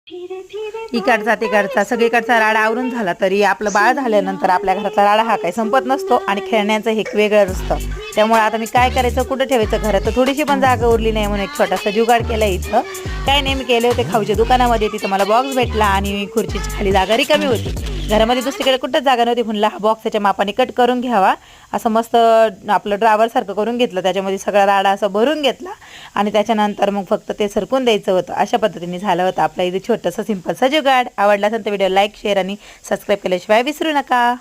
इकडचा तिकडचा सगळीकडचा राडा आवरून झाला तरी आपलं बाळ झाल्यानंतर आपल्या घरातला राडा हा काही संपत नसतो आणि खेळण्याचं हे वेगळं असतं. त्यामुळे आता मी काय करायचं, कुठं ठेवायचं घरात, तर थोडीशी पण जागा उरली नाही म्हणून एक छोटासा जुगाड केला इथं. काय नाही, मी केले होते खाऊच्या दुकानामध्ये, तिथं मला बॉक्स भेटला आणि खुर्चीची खाली जागा रिकामी होती. घरामध्ये दुसरीकडे कुठंच जागा नव्हती, म्हणलं हा बॉक्स त्याच्या मापाने कट करून घ्यावा. असं मस्त आपलं ड्रावरसारखं करून घेतलं, त्याच्यामध्ये सगळा राडा असा भरून घेतला आणि त्याच्यानंतर मग फक्त ते सरकून द्यायचं होतं. अशा पद्धतीने झालं होतं आपलं इथे छोटंसं सिंपलचं जुगाड. आवडला असेल तर व्हिडिओ लाईक, शेअर आणि सबस्क्राईब केल्याशिवाय विसरू नका.